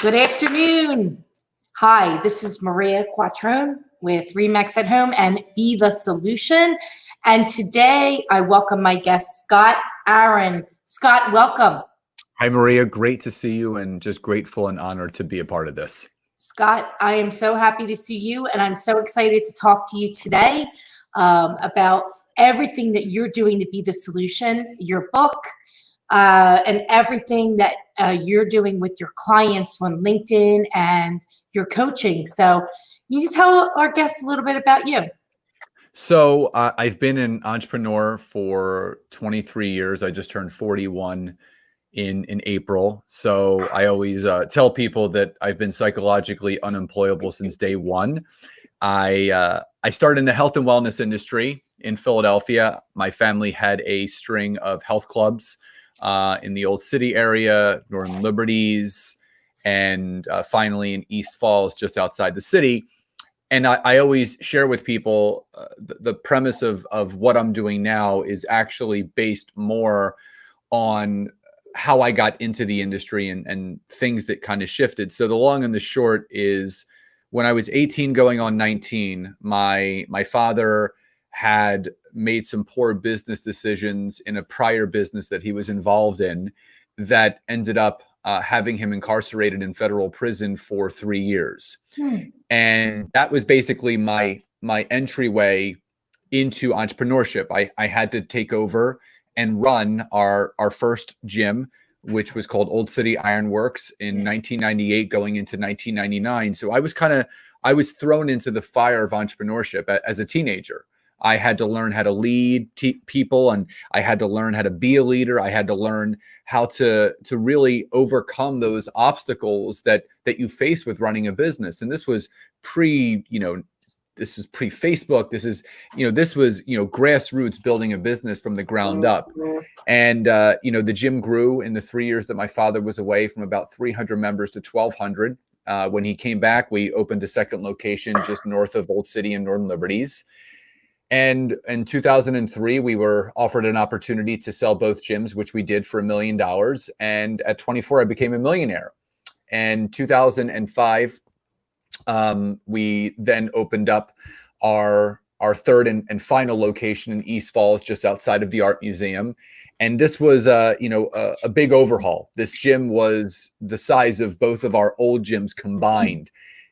Good afternoon. Hi, this is Maria Quattrone with Remax at Home and Be the Solution. And today I welcome my guest, Scott Aaron. Scott, welcome. Hi, Maria. Great to see you and just grateful and honored to be a part of this. Scott, I am so happy to see you, and I'm so excited to talk to you today about everything that you're doing to be the solution, your book, and everything that you're doing with your clients on LinkedIn and your coaching. So you just tell our guests a little bit about you. So I've been an entrepreneur for 23 years. I just turned 41 in April. So I always tell people that I've been psychologically unemployable since day one. I started in the health and wellness industry in Philadelphia. My family had a string of health clubs in the Old City area, Northern Liberties, and finally in East Falls, just outside the city. And I always share with people the premise of what I'm doing now is actually based more on how I got into the industry and things that kind of shifted. So the long and the short is when I was 18 going on 19, my father had made some poor business decisions in a prior business that he was involved in that ended up having him incarcerated in federal prison for 3 years. And that was basically my entryway into entrepreneurship. I had to take over and run our first gym, which was called Old City Ironworks in 1998 going into 1999. So I was thrown into the fire of entrepreneurship as a teenager. I had to learn how to lead people, and I had to learn how to be a leader. I had to learn how to really overcome those obstacles that you face with running a business. And this was pre-Facebook. This was grassroots building a business from the ground up. And the gym grew in the 3 years that my father was away from about 300 members to 1,200. When he came back, we opened a second location just north of Old City and Northern Liberties. And in 2003, we were offered an opportunity to sell both gyms, which we did for $1 million. And at 24, I became a millionaire. And 2005, we then opened up our third and final location in East Falls, just outside of the Art Museum. And this was a big overhaul. This gym was the size of both of our old gyms combined.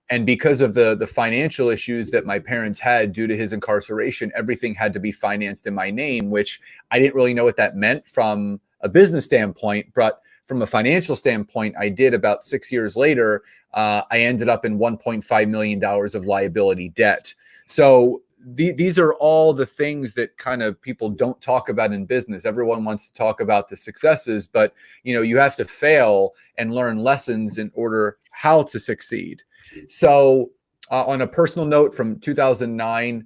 And because of the financial issues that my parents had due to his incarceration, everything had to be financed in my name, which I didn't really know what that meant from a business standpoint. But from a financial standpoint, I did. About 6 years later, I ended up in $1.5 million of liability debt. So these are all the things that kind of people don't talk about in business. Everyone wants to talk about the successes, but you have to fail and learn lessons in order how to succeed. So on a personal note, from 2009,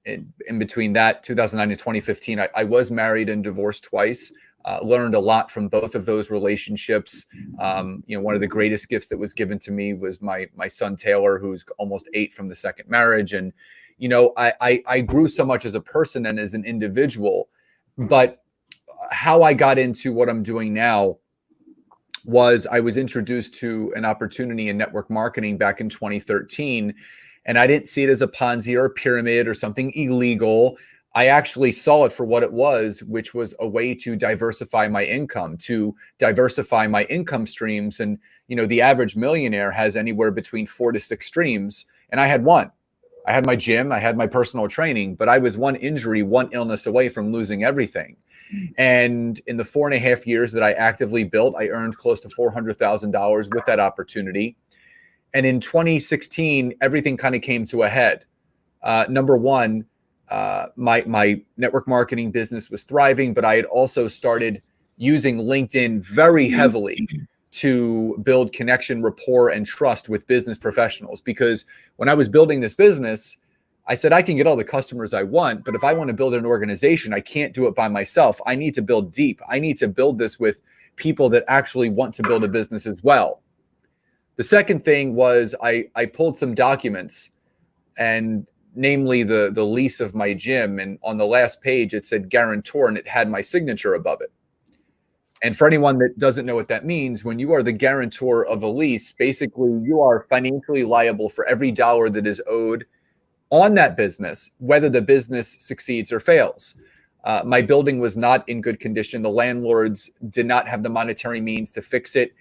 in between that 2009 and 2015, I was married and divorced twice. Learned a lot from both of those relationships. One of the greatest gifts that was given to me was my son Taylor, who's almost 8 from the second marriage. And I grew so much as a person and as an individual. But how I got into what I'm doing now was I was introduced to an opportunity in network marketing back in 2013. And I didn't see it as a Ponzi or a pyramid or something illegal. I actually saw it for what it was, which was a way to diversify my income, streams. And, the average millionaire has anywhere between 4 to 6 streams. And I had one. I had my gym, I had my personal training, but I was one injury, one illness away from losing everything. And in the 4.5 years that I actively built, I earned close to $400,000 with that opportunity. And in 2016, everything kind of came to a head. Number one, my network marketing business was thriving, but I had also started using LinkedIn very heavily to build connection, rapport, and trust with business professionals. Because when I was building this business, I said, I can get all the customers I want, but if I want to build an organization, I can't do it by myself. I need to build deep. I need to build this with people that actually want to build a business as well. The second thing was I pulled some documents, and namely the lease of my gym. And on the last page, it said guarantor, and it had my signature above it. And for anyone that doesn't know what that means, when you are the guarantor of a lease, basically you are financially liable for every dollar that is owed on that business, whether the business succeeds or fails. My building was not in good condition. The landlords did not have the monetary means to fix it.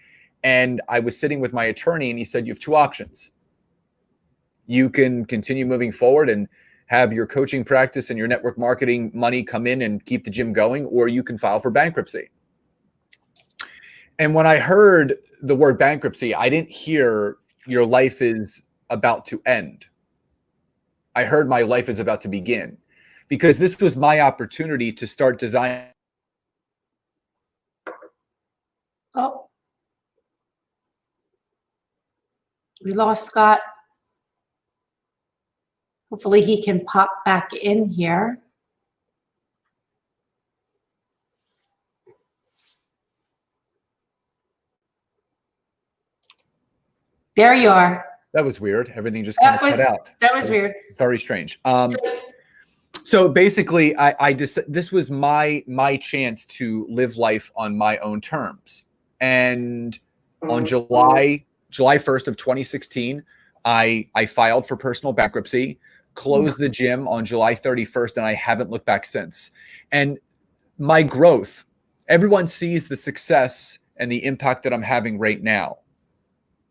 And I was sitting with my attorney and he said, you have two options. You can continue moving forward and have your coaching practice and your network marketing money come in and keep the gym going, or you can file for bankruptcy. And when I heard the word bankruptcy, I didn't hear your life is about to end. I heard my life is about to begin, because this was my opportunity to start designing. Oh, we lost Scott. Hopefully he can pop back in here. There you are. That was weird. Everything just kind of cut out. That was weird. Very strange. So basically, this was my chance to live life on my own terms. And on July 1st of 2016, I filed for personal bankruptcy, closed the gym on July 31st, and I haven't looked back since. And my growth, everyone sees the success and the impact that I'm having right now.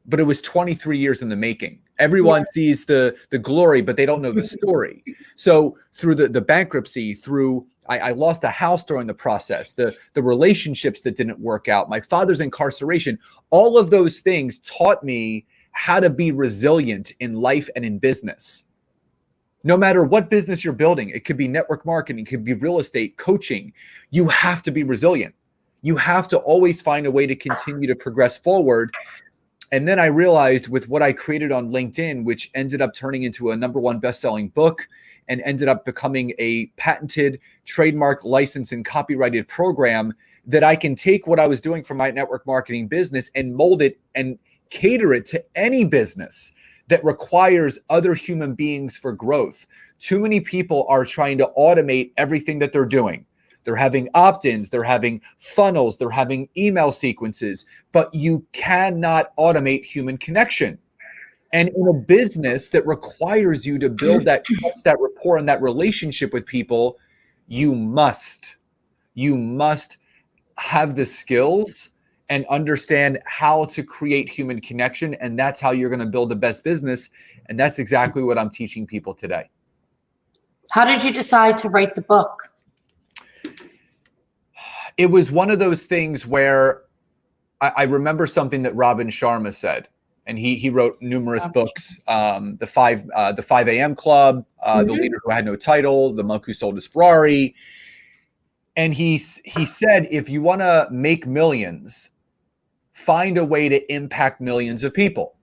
But it was 23 years in the making. Everyone sees the glory, but they don't know the story. So through the bankruptcy, through I lost a house during the process, the relationships that didn't work out, my father's incarceration, all of those things taught me how to be resilient in life and in business. No matter what business you're building, it could be network marketing, it could be real estate, coaching, you have to be resilient. You have to always find a way to continue to progress forward. And then I realized with what I created on LinkedIn, which ended up turning into a #1 best-selling book and ended up becoming a patented, trademark, licensed, and copyrighted program, that I can take what I was doing for my network marketing business and mold it and cater it to any business that requires other human beings for growth. Too many people are trying to automate everything that they're doing. They're having opt-ins, they're having funnels, they're having email sequences, but you cannot automate human connection. And in a business that requires you to build that trust, that rapport, and that relationship with people, you must have the skills and understand how to create human connection. And that's how you're going to build the best business. And that's exactly what I'm teaching people today. How did you decide to write the book? It was one of those things where I remember something that Robin Sharma said, and he wrote numerous books, the 5 a.m. Club, The Leader Who Had No Title, The Monk Who Sold His Ferrari. And he said, if you want to make millions, find a way to impact millions of people.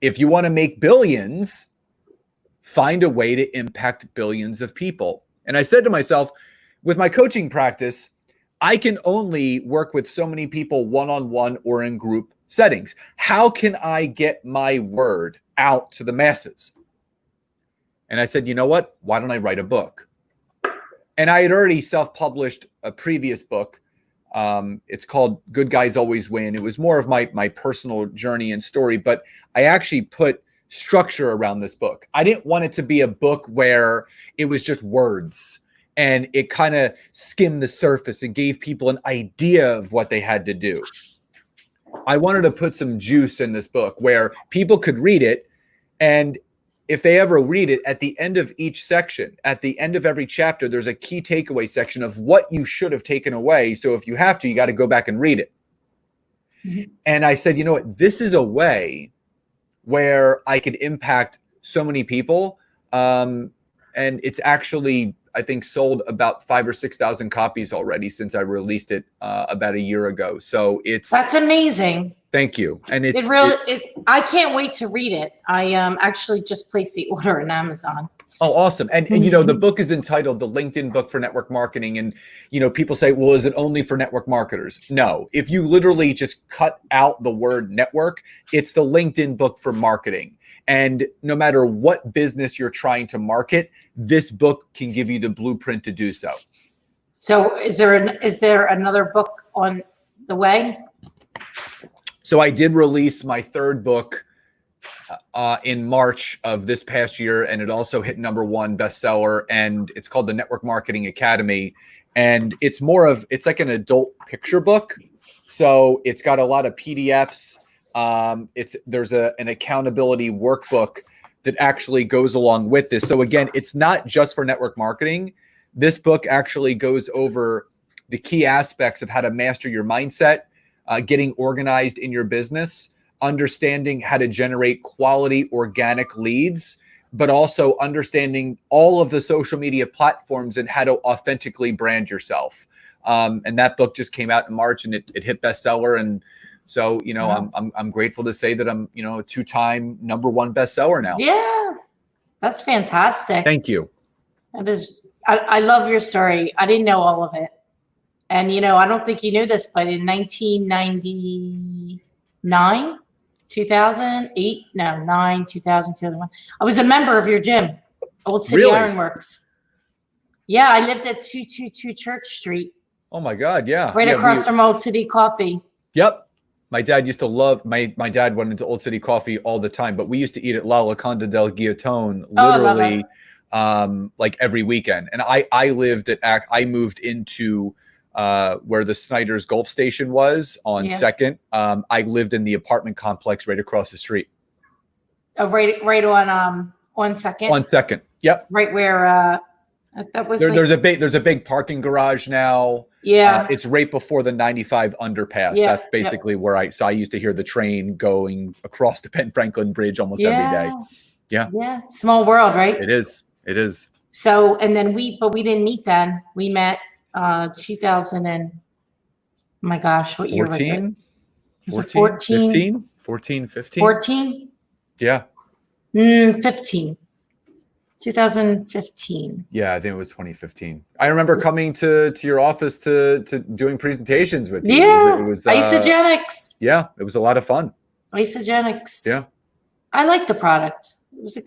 If you want to make billions, find a way to impact billions of people. And I said to myself, with my coaching practice, I can only work with so many people one-on-one or in group settings. How can I get my word out to the masses? And I said, you know what? Why don't I write a book? And I had already self-published a previous book. It's called Good Guys Always Win. It was more of my personal journey and story, but I actually put structure around this book. I didn't want it to be a book where it was just words and it kind of skimmed the surface and gave people an idea of what they had to do. I wanted to put some juice in this book where people could read it, and if they ever read it, at the end of each section, at the end of every chapter, there's a key takeaway section of what you should have taken away. So if you have to, you got to go back and read it. And I said, you know what? This is a way where I could impact so many people. And it's actually, I think, sold about 5,000 or 6,000 copies already since I released it about a year ago. So that's amazing. Thank you. And I can't wait to read it. I actually just placed the order on Amazon. Oh, awesome. And you know, the book is entitled The LinkedIn Book for Network Marketing. And, you know, people say, well, is it only for network marketers? No, if you literally just cut out the word network, it's the LinkedIn book for marketing. And no matter what business you're trying to market, this book can give you the blueprint to do so. So is there another book on the way? So I did release my third book in March of this past year, and it also hit #1 bestseller, and it's called The Network Marketing Academy. And it's like an adult picture book. So it's got a lot of PDFs. There's an accountability workbook that actually goes along with this. So again, it's not just for network marketing. This book actually goes over the key aspects of how to master your mindset, getting organized in your business, understanding how to generate quality organic leads, but also understanding all of the social media platforms and how to authentically brand yourself. And that book just came out in March, and it hit bestseller. And so, Wow. I'm grateful to say that I'm, a 2-time #1 bestseller now. Yeah, that's fantastic. Thank you. That is, I love your story. I didn't know all of it. And, I don't think you knew this, but in 1999, 2008, no, 9, 2000, 2001, I was a member of your gym, Old City Really? Ironworks. Yeah, I lived at 222 Church Street. Oh my God. Yeah. Right across from Old City Coffee. Yep. My dad used to love, my dad went into Old City Coffee all the time, but we used to eat at La Locanda del Guillotone literally like every weekend. And I moved into where the Snyder's Golf Station was on 2nd. I lived in the apartment complex right across the street. Oh, right on 2nd. On 2nd. Yep. Right where that was. There's a big parking garage now. Yeah. It's right before the 95 underpass. Yeah. That's basically where I used to hear the train going across the Ben Franklin Bridge almost every day. Yeah. Yeah. Small world, right? It is. It is. So, and then we didn't meet then. We met 2000 and, oh my gosh, what year was it? Was it 14? 15? 14, 15? 14? Yeah. 15. 2015. Yeah, I think it was 2015. I remember coming to your office to doing presentations with you. Yeah. It was Isogenics. Yeah, it was a lot of fun. Isogenics. Yeah. I like the product. It's a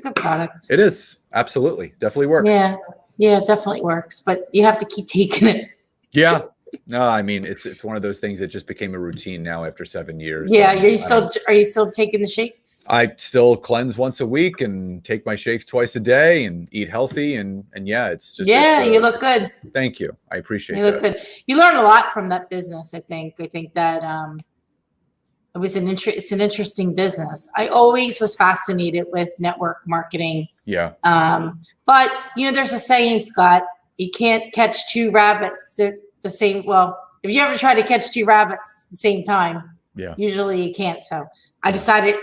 good product. It is. Absolutely. Definitely works. Yeah. Yeah, it definitely works, but you have to keep taking it. Yeah. No, I mean, it's one of those things that just became a routine now after 7 years. Yeah. Are you still taking the shakes? I still cleanse once a week and take my shakes twice a day and eat healthy. And yeah, it's just. Yeah, you look good. Thank you. I appreciate it. You look good. You learn a lot from that business, I think. I think that it's an interesting business. I always was fascinated with network marketing. Yeah. But there's a saying, Scott, you can't catch two rabbits at the same. Well, if you ever try to catch two rabbits at the same time, usually you can't. So I decided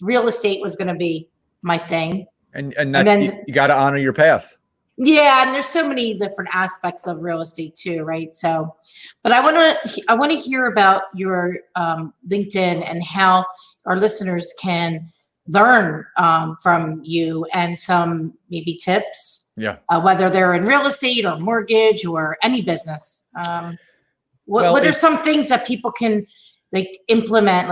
real estate was going to be my thing. And then you got to honor your path. Yeah, and there's so many different aspects of real estate too, right? So, but I want to hear about your LinkedIn and how our listeners can learn from you and some maybe tips. Yeah. Whether they're in real estate or mortgage or any business. What are some things that people can implement,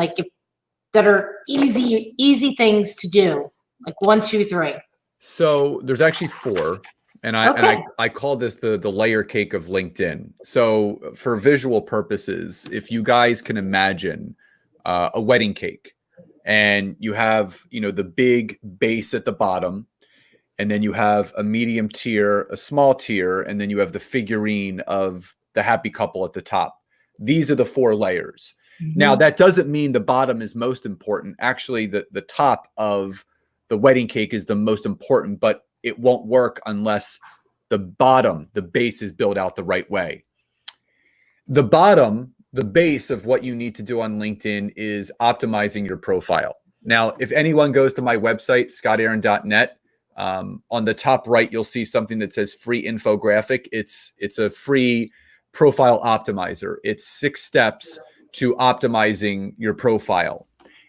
that are easy things to do? Like 1, 2, 3. So there's actually 4. And I call this the layer cake of LinkedIn. So for visual purposes, if you guys can imagine a wedding cake, and you have, the big base at the bottom, and then you have a medium tier, a small tier, and then you have the figurine of the happy couple at the top. These are the 4 layers. Mm-hmm. Now, that doesn't mean the bottom is most important. Actually, the top of the wedding cake is the most important, but it won't work unless the bottom, the base, is built out the right way. The bottom, the base of what you need to do on LinkedIn is optimizing your profile. Now, if anyone goes to my website, scottaaron.net, on the top right, you'll see something that says free infographic. It's a free profile optimizer. It's 6 steps to optimizing your profile.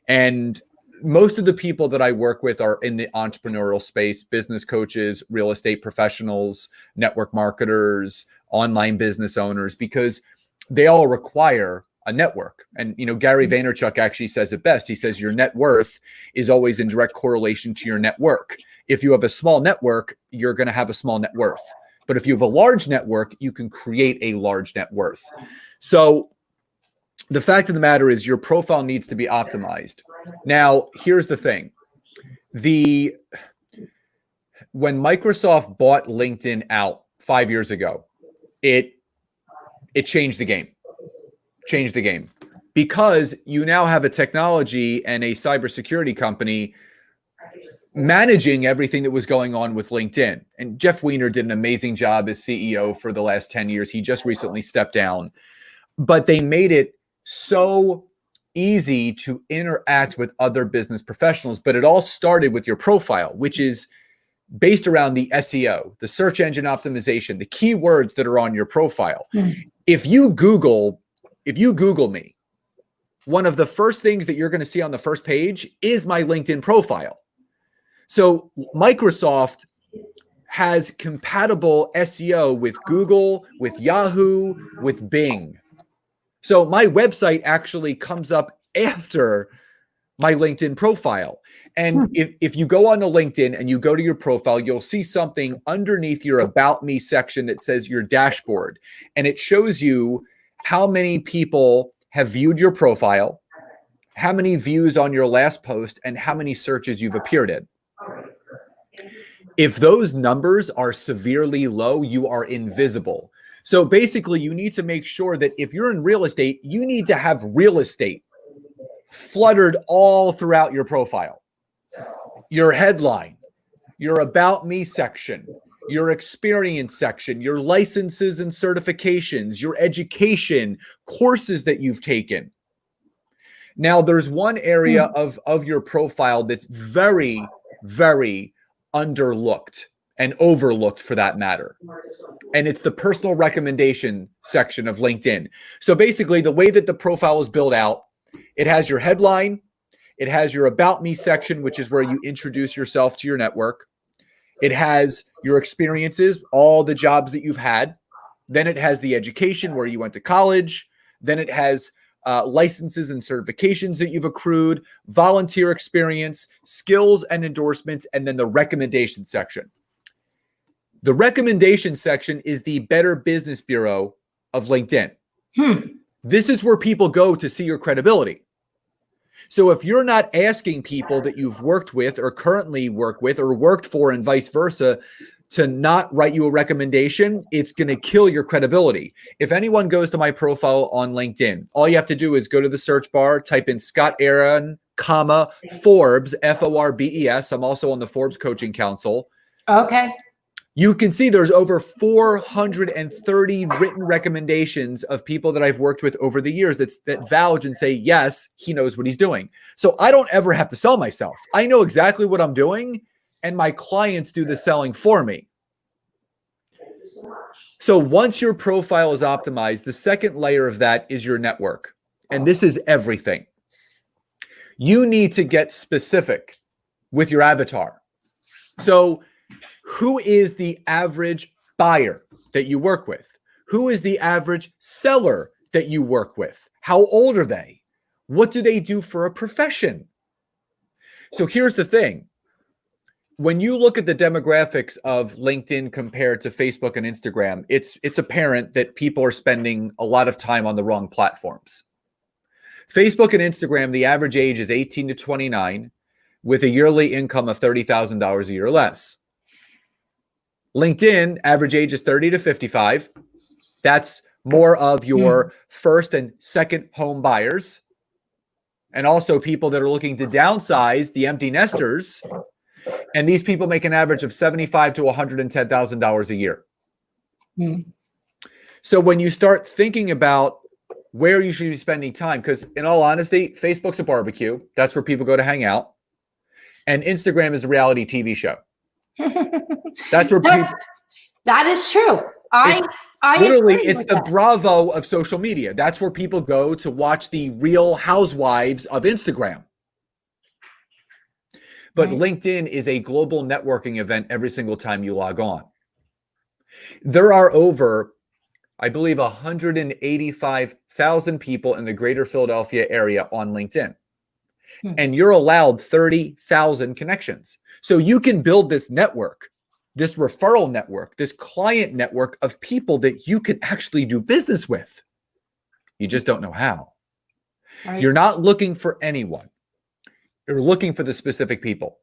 And most of the people that I work with are in the entrepreneurial space: business coaches, real estate professionals, network marketers, online business owners, because they all require a network. And, Gary Vaynerchuk actually says it best. He says your net worth is always in direct correlation to your network. If you have a small network, you're going to have a small net worth. But if you have a large network, you can create a large net worth. So the fact of the matter is your profile needs to be optimized. Now, here's the thing. When Microsoft bought LinkedIn out 5 years ago, it changed the game. Changed the game. Because you now have a technology and a cybersecurity company managing everything that was going on with LinkedIn. And Jeff Weiner did an amazing job as CEO for the last 10 years. He just recently stepped down. But they made it so easy to interact with other business professionals. But it all started with your profile, which is based around the SEO, the search engine optimization, the keywords that are on your profile. If you Google me, one of the first things that you're going to see on the first page is my LinkedIn profile. So Microsoft has compatible SEO with Google, with Yahoo, with Bing. So my website actually comes up after my LinkedIn profile. And if you go onto LinkedIn and you go to your profile, you'll see something underneath your About Me section that says your dashboard. And it shows you how many people have viewed your profile, how many views on your last post, and how many searches you've appeared in. If those numbers are severely low, you are invisible. So basically, you need to make sure that if you're in real estate, you need to have real estate fluttered all throughout your profile. Your headline, your About Me section, your experience section, your licenses and certifications, your education, courses that you've taken. Now, there's one area of your profile that's very, very underlooked and overlooked for that matter. And it's the personal recommendation section of LinkedIn. So basically, the way that the profile is built out, it has your headline, it has your About Me section, which is where you introduce yourself to your network. It has your experiences, all the jobs that you've had. Then it has the education, where you went to college. Then it has licenses and certifications that you've accrued, volunteer experience, skills and endorsements, and then the recommendation section. The recommendation section is the Better Business Bureau of LinkedIn. This is where people go to see your credibility. So if you're not asking people that you've worked with or currently work with or worked for and vice versa to not write you a recommendation, it's going to kill your credibility. If anyone goes to my profile on LinkedIn, all you have to do is go to the search bar, type in Scott Aaron, Forbes, Forbes. I'm also on the Forbes Coaching Council. Okay. You can see there's over 430 written recommendations of people that I've worked with over the years that vouch and say, yes, he knows what he's doing. So I don't ever have to sell myself. I know exactly what I'm doing, and my clients do the selling for me. So once your profile is optimized, the second layer of that is your network. And this is everything. You need to get specific with your avatar. So who is the average buyer that you work with? Who is the average seller that you work with? How old are they? What do they do for a profession? So here's the thing. When you look at the demographics of LinkedIn compared to Facebook and Instagram, it's apparent that people are spending a lot of time on the wrong platforms. Facebook and Instagram, the average age is 18 to 29 with a yearly income of $30,000 a year or less. LinkedIn, average age is 30 to 55. That's more of your first and second home buyers. And also people that are looking to downsize, the empty nesters. And these people make an average of $75,000 to $110,000 a year. So when you start thinking about where you should be spending time, because in all honesty, Facebook's a barbecue. That's where people go to hang out. And Instagram is a reality TV show. That's where that is true. I literally, agree it's with the that. Bravo of social media. That's where people go to watch the Real Housewives of Instagram. But LinkedIn is a global networking event every single time you log on. There are over, I believe, 185,000 people in the greater Philadelphia area on LinkedIn. And you're allowed 30,000 connections. So you can build this network this referral network, this client network of people that you can actually do business with. You just don't know how. Right. You're not looking for anyone. You're looking for the specific people.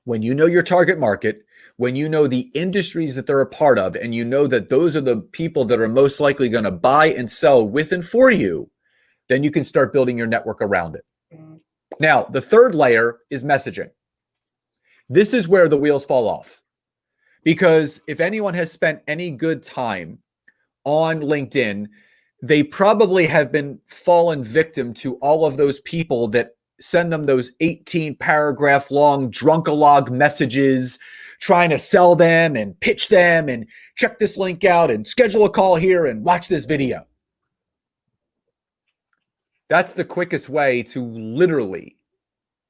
When you know your target market, when you know the industries that they're a part of, and you know that those are the people that are most likely going to buy and sell with and for you, then you can start building your network around it. Now, the third layer is messaging. This is where the wheels fall off. Because if anyone has spent any good time on LinkedIn, they probably have been fallen victim to all of those people that send them those 18 paragraph long drunkalog messages trying to sell them and pitch them and check this link out and schedule a call here and watch this video. That's the quickest way to literally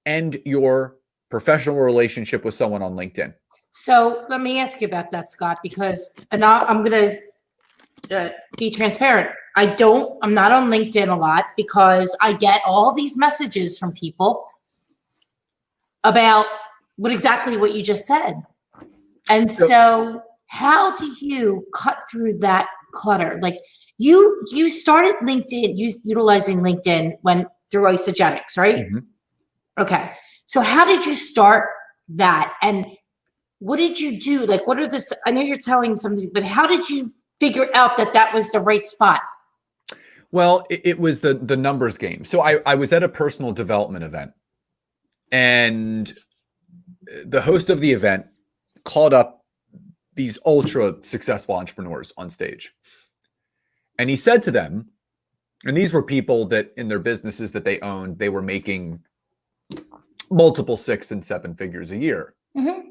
end your professional relationship with someone on LinkedIn. So let me ask you about that, Scott, because I'm going to be transparent. I'm not on LinkedIn a lot because I get all these messages from people about exactly what you just said. And so how do you cut through that clutter? Like you started LinkedIn, utilizing LinkedIn through Isogenics, right? Mm-hmm. Okay. So how did you start that? And what did you do? Like, I know you're telling something, but how did you figure out that was the right spot? Well, it was the numbers game. So I was at a personal development event, and the host of the event called up these ultra successful entrepreneurs on stage. And he said to them, and these were people that in their businesses that they owned, they were making multiple 6 and 7 figures a year. Mm-hmm.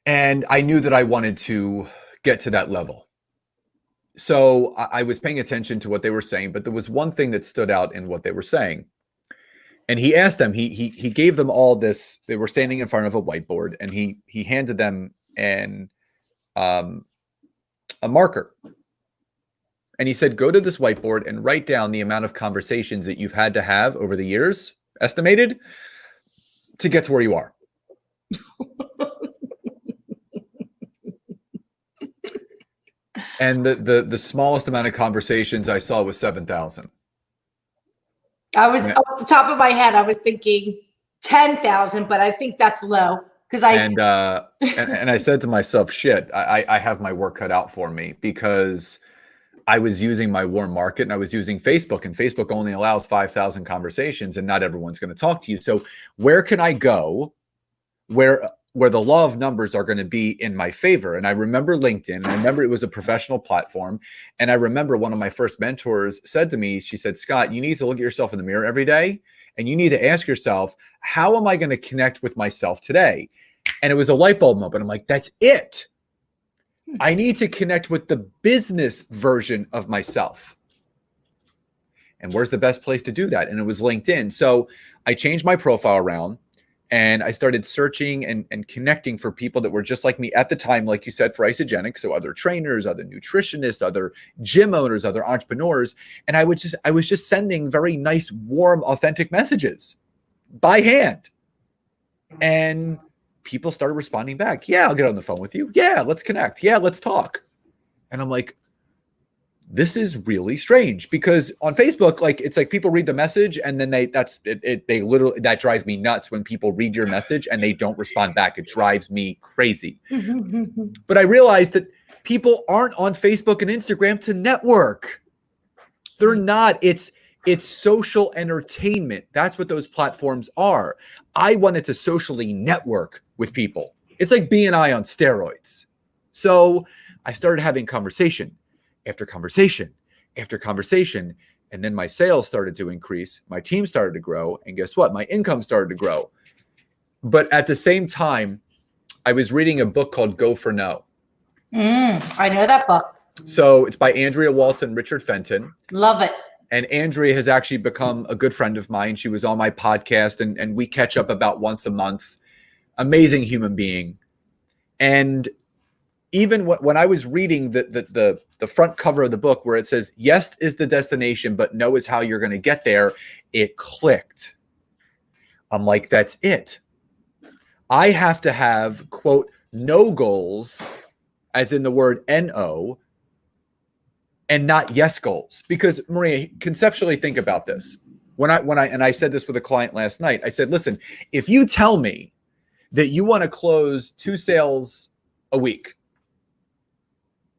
And I knew that I wanted to get to that level. So I was paying attention to what they were saying, but there was one thing that stood out in what they were saying. And he asked them, he gave them all this. They were standing in front of a whiteboard, and he handed them a marker. And he said, go to this whiteboard and write down the amount of conversations that you've had to have over the years, estimated, to get to where you are. And the smallest amount of conversations I saw was 7,000. I was off the top of my head, I was thinking 10,000, but I think that's low because and I said to myself, shit, I have my work cut out for me, because I was using my warm market and I was using Facebook, and Facebook only allows 5,000 conversations, and not everyone's going to talk to you. So where can I go where the law of numbers are going to be in my favor? And I remember LinkedIn. I remember it was a professional platform. And I remember one of my first mentors said to me, she said, Scott, you need to look at yourself in the mirror every day, and you need to ask yourself, how am I going to connect with myself today? And it was a light bulb moment. I'm like, that's it. I need to connect with the business version of myself. And where's the best place to do that? And it was LinkedIn. So I changed my profile around, and I started searching and connecting for people that were just like me at the time, like you said, for Isogenics. So other trainers, other nutritionists, other gym owners, other entrepreneurs. And I was just sending very nice, warm, authentic messages by hand. And people started responding back. Yeah, I'll get on the phone with you. Yeah, let's connect. Yeah, let's talk. And I'm like, this is really strange, because on Facebook, like, it's like people read the message and then they literally, that drives me nuts when people read your message and they don't respond back. It drives me crazy. But I realized that people aren't on Facebook and Instagram to network. They're not. It's social entertainment. That's what those platforms are. I wanted to socially network with people. It's like BNI on steroids. So I started having conversation after conversation after conversation. And then my sales started to increase. My team started to grow. And guess what? My income started to grow. But at the same time, I was reading a book called Go for No. I know that book. So it's by Andrea Waltz and Richard Fenton. Love it. And Andrea has actually become a good friend of mine. She was on my podcast, and we catch up about once a month. Amazing human being. And even when I was reading the front cover of the book, where it says, yes is the destination, but no is how you're going to get there, it clicked. I'm like, that's it. I have to have, quote, no goals, as in the word NO, and not yes goals. Because Maria, conceptually think about this. When I said this with a client last night, I said, listen, if you tell me that you want to close 2 sales a week,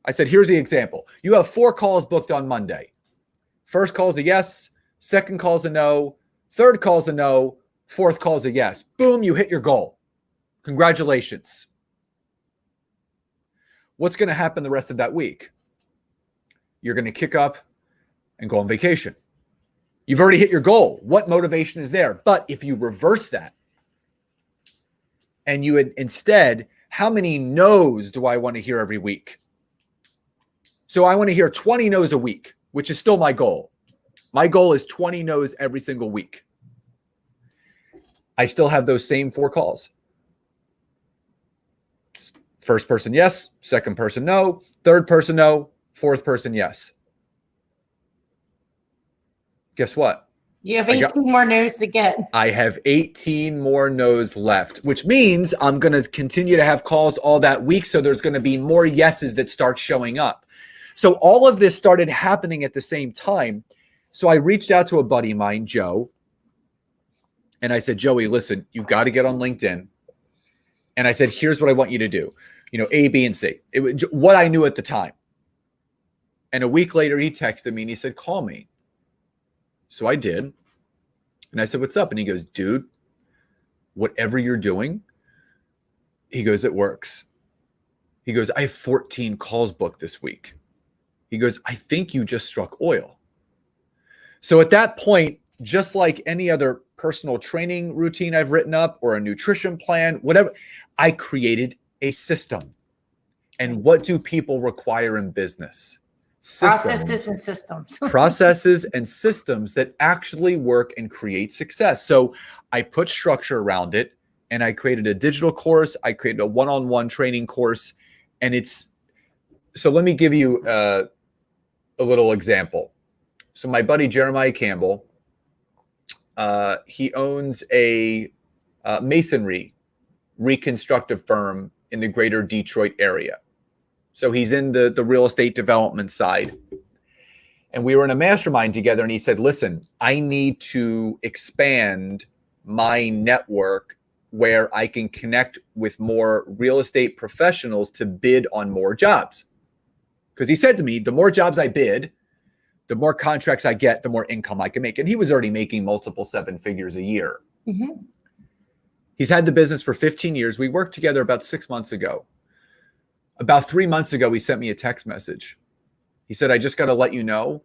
I said, here's the example. You have 4 calls booked on Monday. First call's a yes, second call's a no, third call's a no, fourth call's a yes. Boom, you hit your goal. Congratulations. What's going to happen the rest of that week? You're going to kick up and go on vacation. You've already hit your goal. What motivation is there? But if you reverse that and you instead, how many no's do I want to hear every week? So I want to hear 20 no's a week, which is still my goal. My goal is 20 no's every single week. I still have those same 4 calls. First person, yes. Second person, no. Third person, no. Fourth person, yes. Guess what? You have 18 more no's to get. I have 18 more no's left, which means I'm going to continue to have calls all that week. So there's going to be more yeses that start showing up. So all of this started happening at the same time. So I reached out to a buddy of mine, Joe, and I said, Joey, listen, you got to get on LinkedIn. And I said, here's what I want you to do. You know, A, B, and C. It was what I knew at the time. And a week later, he texted me and he said, call me. So I did. And I said, what's up? And he goes, dude, whatever you're doing, he goes, it works. He goes, I have 14 calls booked this week. He goes, I think you just struck oil. So at that point, just like any other personal training routine I've written up or a nutrition plan, whatever, I created a system. And what do people require in business? Processes and systems. Processes and systems that actually work and create success. So I put structure around it and I created a digital course. I created a one-on-one training course. And so let me give you a little example. So my buddy Jeremiah Campbell, he owns a masonry reconstructive firm in the greater Detroit area. So he's in the real estate development side. And we were in a mastermind together and he said, listen, I need to expand my network where I can connect with more real estate professionals to bid on more jobs. Because he said to me, the more jobs I bid, the more contracts I get, the more income I can make. And he was already making multiple 7 figures a year. Mm-hmm. He's had the business for 15 years. We worked together about 6 months ago. About 3 months ago, he sent me a text message. He said, I just got to let you know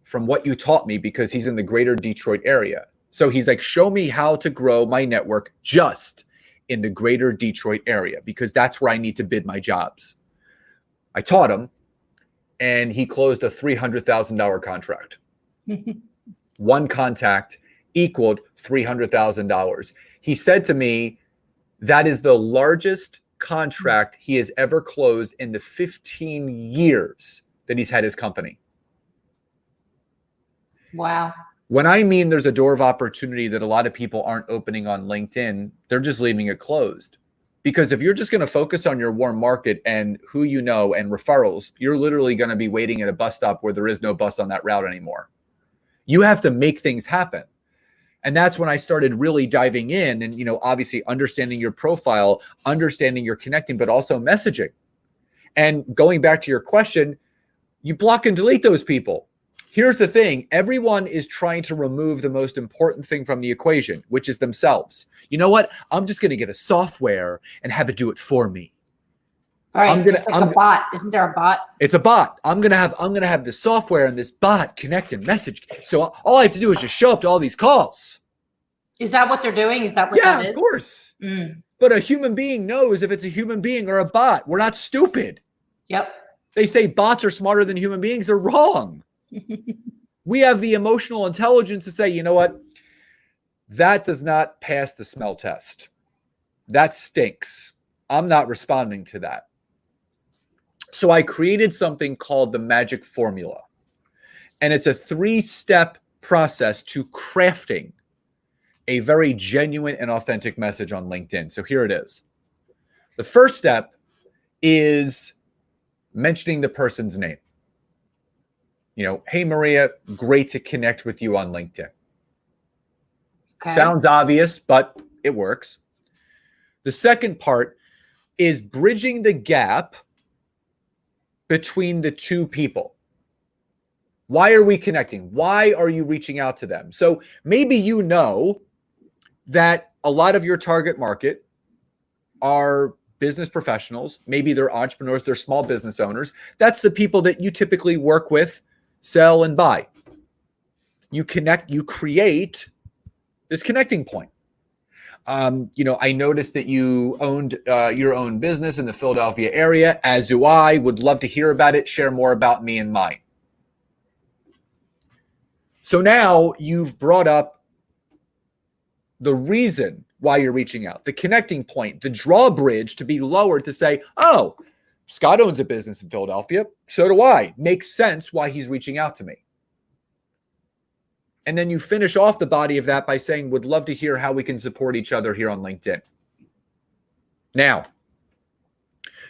from what you taught me, because he's in the greater Detroit area. So he's like, show me how to grow my network just in the greater Detroit area, because that's where I need to bid my jobs. I taught him, and he closed a $300,000 contract. One contact equaled $300,000. He said to me, that is the largest contract he has ever closed in the 15 years that he's had his company. Wow. When I mean there's a door of opportunity that a lot of people aren't opening on LinkedIn, they're just leaving it closed. Because if you're just going to focus on your warm market and who you know and referrals, you're literally going to be waiting at a bus stop where there is no bus on that route anymore. You have to make things happen. And that's when I started really diving in and, obviously understanding your profile, understanding your connecting, but also messaging. And going back to your question, you block and delete those people. Here's the thing. Everyone is trying to remove the most important thing from the equation, which is themselves. You know what? I'm just going to get a software and have it do it for me. All right. It's like a bot. Isn't there a bot? It's a bot. I'm gonna have this software and this bot connect and message. So all I have to do is just show up to all these calls. Is that what they're doing? Is that what that is? Yeah, of course. But a human being knows if it's a human being or a bot. We're not stupid. Yep. They say bots are smarter than human beings. They're wrong. We have the emotional intelligence to say, you know what? That does not pass the smell test. That stinks. I'm not responding to that. So I created something called the magic formula. And it's a 3-step process to crafting a very genuine and authentic message on LinkedIn. So here it is. The first step is mentioning the person's name. Hey, Maria, great to connect with you on LinkedIn. Okay. Sounds obvious, but it works. The second part is bridging the gap between the two people. Why are we connecting? Why are you reaching out to them? So maybe you know that a lot of your target market are business professionals. Maybe they're entrepreneurs, they're small business owners. That's the people that you typically work with, sell, and buy. You connect, you create this connecting point. I noticed that you owned your own business in the Philadelphia area, as do I. Would love to hear about it. Share more about me and mine. So now you've brought up the reason why you're reaching out, the connecting point, the drawbridge to be lowered to say, oh, Scott owns a business in Philadelphia. So do I. Makes sense why he's reaching out to me. And then you finish off the body of that by saying, would love to hear how we can support each other here on LinkedIn. Now,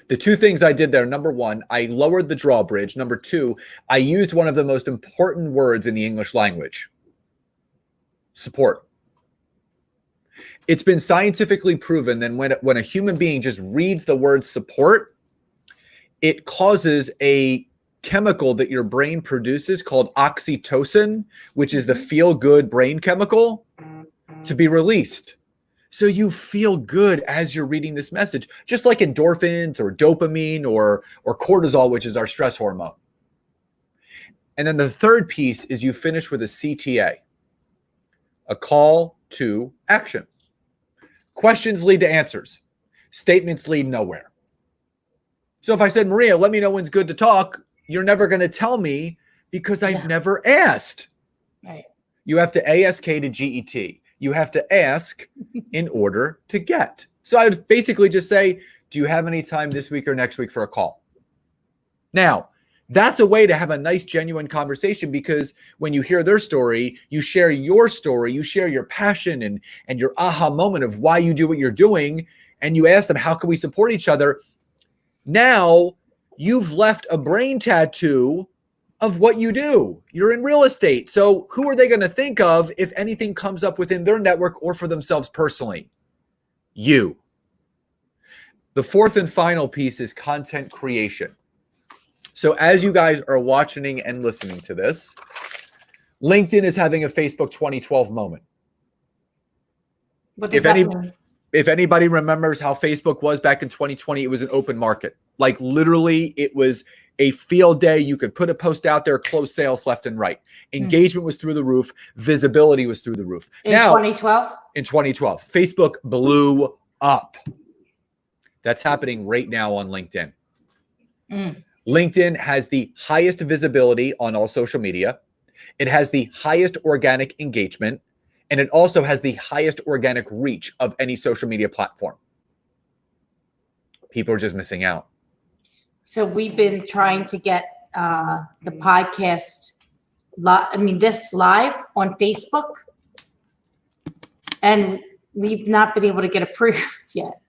the two things I did there, number one, I lowered the drawbridge. Number two, I used one of the most important words in the English language, support. It's been scientifically proven that when a human being just reads the word support, it causes a chemical that your brain produces called oxytocin, which is the feel-good brain chemical, to be released. So you feel good as you're reading this message, just like endorphins or dopamine or cortisol, which is our stress hormone. And then the third piece is you finish with a CTA, a call to action. Questions lead to answers. Statements lead nowhere. So if I said, Maria, let me know when's good to talk, you're never going to tell me because I've never asked. Right. You have to ASK to GET. You have to ask in order to get. So I would basically just say, do you have any time this week or next week for a call? Now, that's a way to have a nice, genuine conversation, because when you hear their story, you share your story, you share your passion and your aha moment of why you do what you're doing, and you ask them, how can we support each other? Now, you've left a brain tattoo of what you do. You're in real estate. So who are they going to think of if anything comes up within their network or for themselves personally? You. The fourth and final piece is content creation. So as you guys are watching and listening to this, LinkedIn is having a Facebook 2012 moment. What does that mean? If anybody remembers how Facebook was back in 2020, it was an open market. Like literally, it was a field day. You could put a post out there, close sales left and right. Engagement was through the roof. Visibility was through the roof. In 2012? In 2012, Facebook blew up. That's happening right now on LinkedIn. LinkedIn has the highest visibility on all social media. It has the highest organic engagement. And it also has the highest organic reach of any social media platform. People are just missing out. So we've been trying to get the podcast, this live on Facebook, and we've not been able to get approved yet.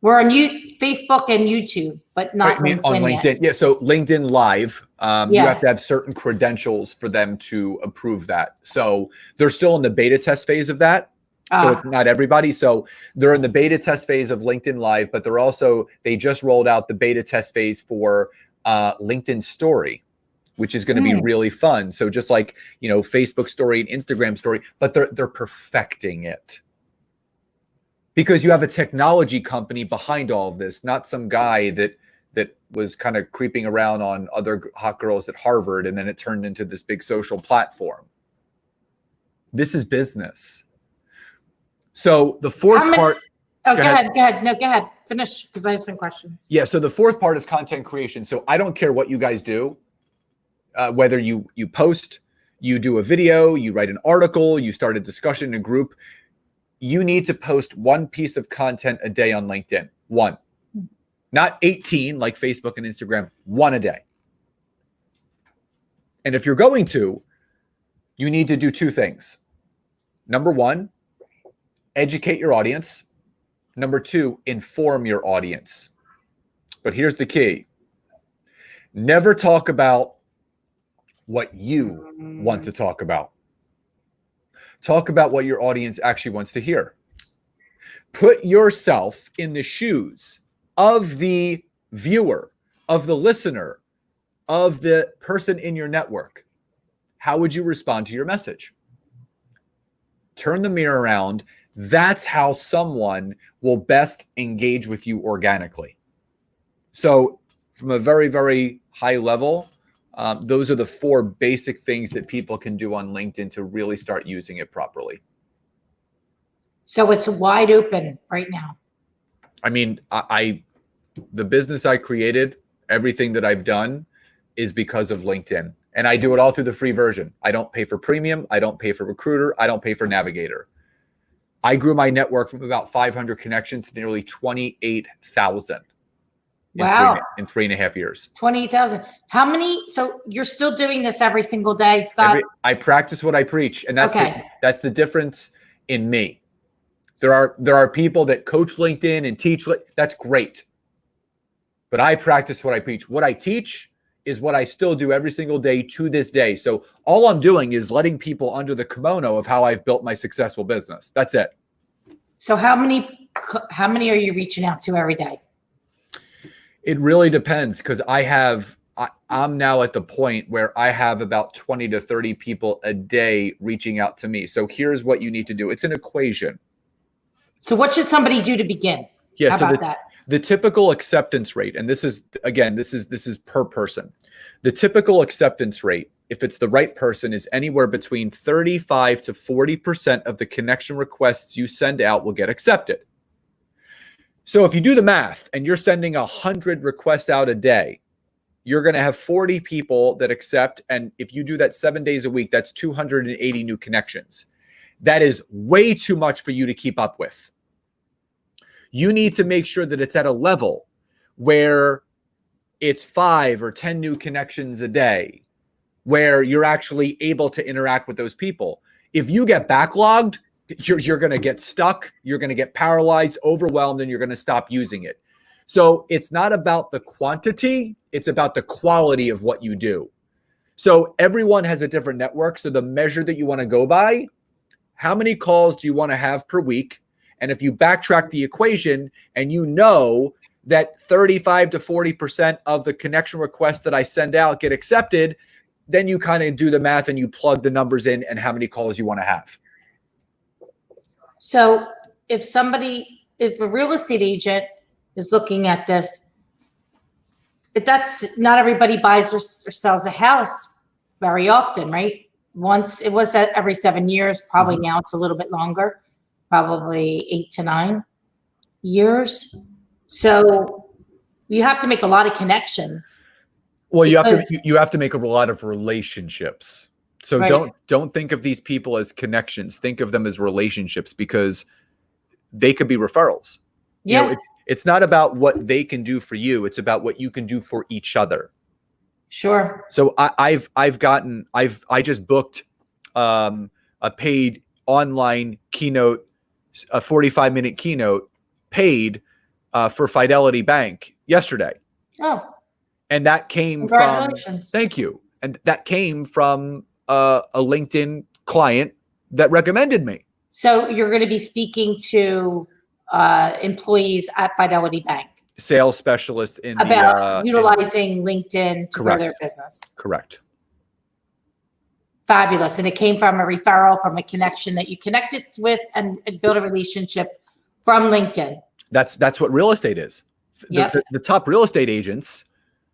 We're on Facebook and YouTube, but not LinkedIn on LinkedIn yet. Yeah, so LinkedIn Live, you have to have certain credentials for them to approve that. So they're still in the beta test phase of that. So it's not everybody. So they're in the beta test phase of LinkedIn Live, but they just rolled out the beta test phase for LinkedIn Story, which is going to be really fun. So just like, Facebook Story and Instagram Story, but they're perfecting it. Because you have a technology company behind all of this, not some guy that was kind of creeping around on other hot girls at Harvard, and then it turned into this big social platform. This is business. So the fourth part. Oh, go ahead. No, go ahead. Finish, because I have some questions. Yeah. So the fourth part is content creation. So I don't care what you guys do, whether you post, you do a video, you write an article, you start a discussion in a group. You need to post one piece of content a day on LinkedIn. One. Not 18 like Facebook and Instagram. One a day. And if you're going to, you need to do two things. Number one, educate your audience. Number two, inform your audience. But here's the key. Never talk about what you want to talk about. Talk about what your audience actually wants to hear. Put yourself in the shoes of the viewer, of the listener, of the person in your network. How would you respond to your message? Turn the mirror around. That's how someone will best engage with you organically. So from a very, very high level, those are the 4 basic things that people can do on LinkedIn to really start using it properly. So it's wide open right now. I mean, the business I created, everything that I've done is because of LinkedIn. And I do it all through the free version. I don't pay for premium. I don't pay for recruiter. I don't pay for navigator. I grew my network from about 500 connections to nearly 28,000 in 3.5 years. 28,000. How many? So you're still doing this every single day, Scott? I practice what I preach. And that's okay. That's the difference in me. There are people that coach LinkedIn and teach. That's great. But I practice what I preach. What I teach is what I still do every single day to this day. So all I'm doing is letting people under the kimono of how I've built my successful business. That's it. So how many are you reaching out to every day? It really depends, because I'm now at the point where I have about 20 to 30 people a day reaching out to me. So here's what you need to do. It's an equation. So what should somebody do to begin? Yeah, How about that? The typical acceptance rate, and this is per person. The typical acceptance rate, if it's the right person, is anywhere between 35 to 40% of the connection requests you send out will get accepted. So if you do the math and you're sending 100 requests out a day, you're going to have 40 people that accept. And if you do that 7 days a week, that's 280 new connections. That is way too much for you to keep up with. You need to make sure that it's at a level where it's 5 or 10 new connections a day, where you're actually able to interact with those people. If you get backlogged, you're going to get stuck, you're going to get paralyzed, overwhelmed, and you're going to stop using it. So it's not about the quantity, it's about the quality of what you do. So everyone has a different network. So the measure that you want to go by, how many calls do you want to have per week? And if you backtrack the equation and you know that 35 to 40% of the connection requests that I send out get accepted, then you kind of do the math and you plug the numbers in and how many calls you want to have. So if a real estate agent is looking at this, not everybody buys or sells a house very often, right? Once it was every 7 years, probably now it's a little bit longer, probably 8 to 9 years. So you have to make a lot of connections. Well, you have to make a lot of relationships. So right. Don't think of these people as connections. Think of them as relationships, because they could be referrals. Yeah. You know, it's not about what they can do for you. It's about what you can do for each other. Sure. So I just booked a paid online keynote, a 45-minute keynote paid for Fidelity Bank yesterday. Oh. And that came Congratulations. Thank you. And that came from a LinkedIn client that recommended me. So you're going to be speaking to employees at Fidelity Bank, sales specialists about utilizing LinkedIn to grow their business. Correct. Fabulous. And it came from a referral, from a connection that you connected with and built a relationship from LinkedIn. That's what real estate is. Yep. The top real estate agents,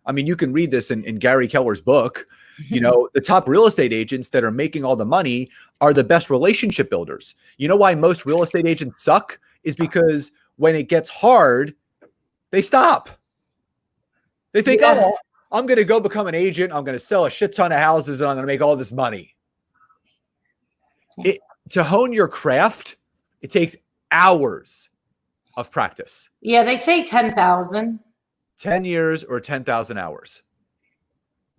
I mean, you can read this in Gary Keller's book. You know, the top real estate agents that are making all the money are the best relationship builders. You know why most real estate agents suck? Is because when it gets hard, they stop. They think, oh, I'm going to go become an agent. I'm going to sell a shit ton of houses and I'm going to make all this money. To hone your craft, it takes hours of practice. Yeah, they say 10,000. 10 years or 10,000 hours.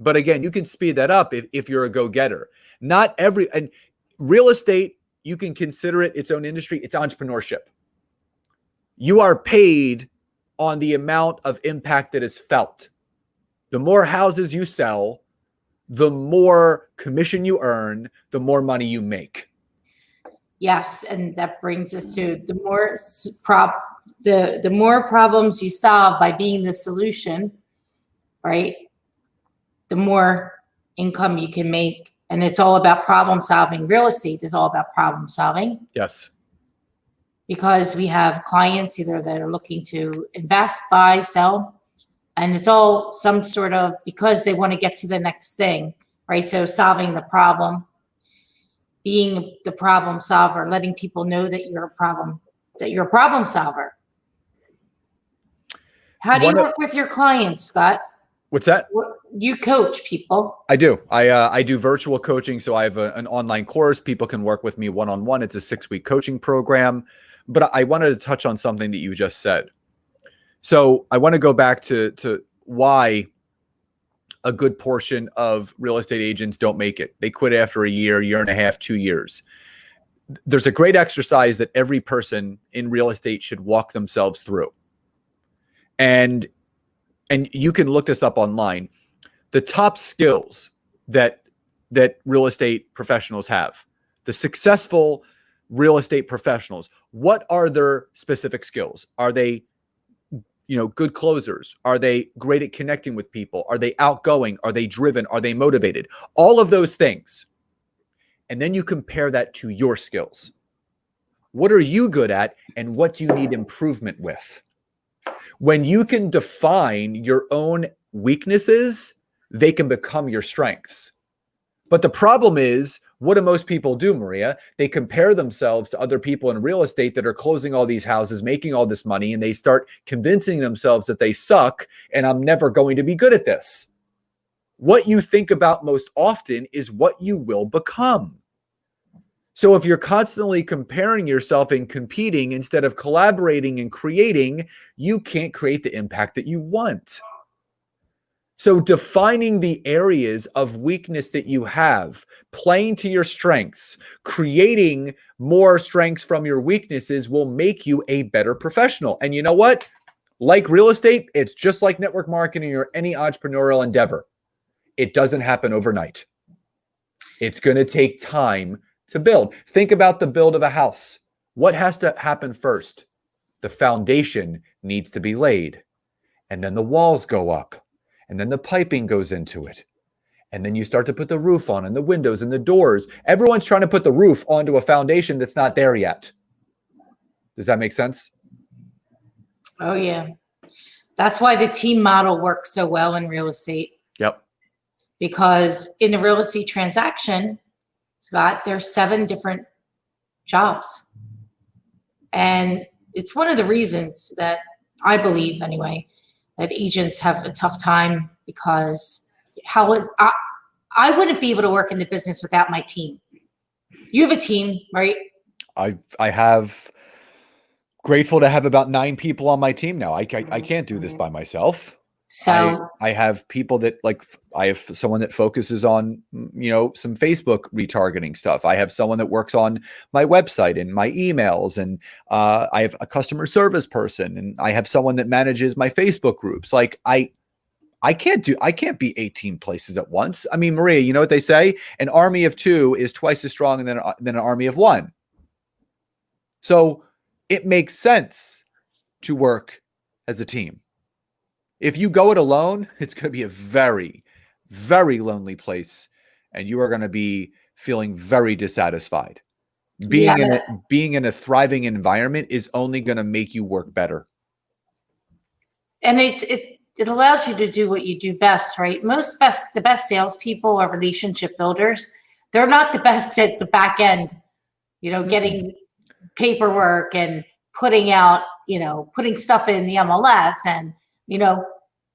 But again, you can speed that up if you're a go-getter. And real estate, you can consider it its own industry. It's entrepreneurship. You are paid on the amount of impact that is felt. The more houses you sell, the more commission you earn, the more money you make. Yes, and that brings us to the more problems you solve by being the solution, right? The more income you can make. And it's all about problem solving. Real estate is all about problem solving. Yes. Because we have clients either that are looking to invest, buy, sell, and it's all some sort of, because they want to get to the next thing, right? So solving the problem, being the problem solver, letting people know that you're a problem solver. How do you work with your clients, Scott? What's that? You coach people. I do. I do virtual coaching. So I have an online course. People can work with me one-on-one. It's a 6-week coaching program. But I wanted to touch on something that you just said. So I want to go back to why a good portion of real estate agents don't make it. They quit after a year, year and a half, 2 years. There's a great exercise that every person in real estate should walk themselves through. And you can look this up online. The top skills that real estate professionals have, the successful real estate professionals, what are their specific skills? Are they, good closers? Are they great at connecting with people? Are they outgoing? Are they driven? Are they motivated? All of those things. And then you compare that to your skills. What are you good at and what do you need improvement with? When you can define your own weaknesses, they can become your strengths. But the problem is, what do most people do, Maria? They compare themselves to other people in real estate that are closing all these houses, making all this money, and they start convincing themselves that they suck and I'm never going to be good at this. What you think about most often is what you will become. So if you're constantly comparing yourself and competing instead of collaborating and creating, you can't create the impact that you want. So defining the areas of weakness that you have, playing to your strengths, creating more strengths from your weaknesses will make you a better professional. And you know what? Like real estate, it's just like network marketing or any entrepreneurial endeavor. It doesn't happen overnight. It's going to take time to build. Think about the build of a house. What has to happen first? The foundation needs to be laid, and then the walls go up. And then the piping goes into it. And then you start to put the roof on and the windows and the doors. Everyone's trying to put the roof onto a foundation that's not there yet. Does that make sense? Oh, yeah. That's why the team model works so well in real estate. Yep. Because in a real estate transaction, Scott, there's 7 different jobs. And it's one of the reasons that I believe, anyway, that agents have a tough time, because I wouldn't be able to work in the business without my team. You have a team, right? I have, grateful to have about 9 people on my team now. I can't do this by myself. So I have people that, like, I have someone that focuses on, some Facebook retargeting stuff. I have someone that works on my website and my emails, and I have a customer service person, and I have someone that manages my Facebook groups. Like I can't be 18 places at once. I mean, Maria, you know what they say? An army of 2 is twice as strong than an army of 1. So it makes sense to work as a team. If you go it alone, it's going to be a very, very lonely place, and you are going to be feeling very dissatisfied. Being in a thriving environment is only going to make you work better. And it allows you to do what you do best, right? The best salespeople are relationship builders. They're not the best at the back end, getting paperwork and putting out, putting stuff in the MLS and,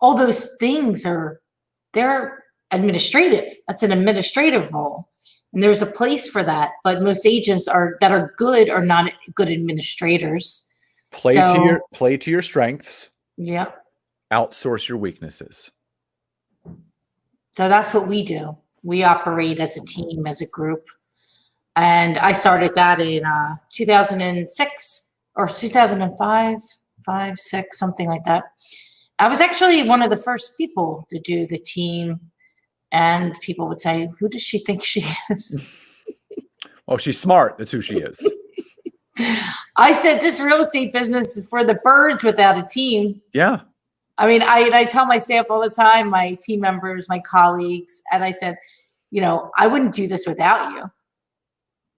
all those things they're administrative. That's an administrative role. And there's a place for that. But most agents that are good are not good administrators. Play to your strengths. Yeah. Outsource your weaknesses. So that's what we do. We operate as a team, as a group. And I started that in 2006. or 2005, 5, 6, something like that. I was actually one of the first people to do the team, and people would say, "Who does she think she is?" Well, she's smart. That's who she is. I said, "This real estate business is for the birds without a team." Yeah. I mean, I tell my staff all the time, my team members, my colleagues, and I said, I wouldn't do this without you.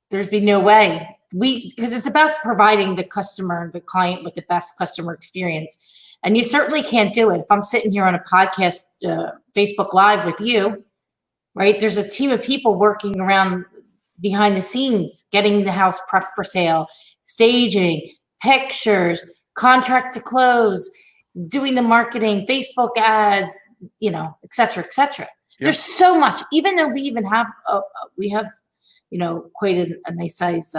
There's be no way. Because it's about providing the customer, the client with the best customer experience. And you certainly can't do it. If I'm sitting here on a podcast, Facebook Live with you, right? There's a team of people working around behind the scenes, getting the house prepped for sale, staging, pictures, contract to close, doing the marketing, Facebook ads, et cetera, et cetera. Yeah. There's so much. Even though we even have, quite a nice size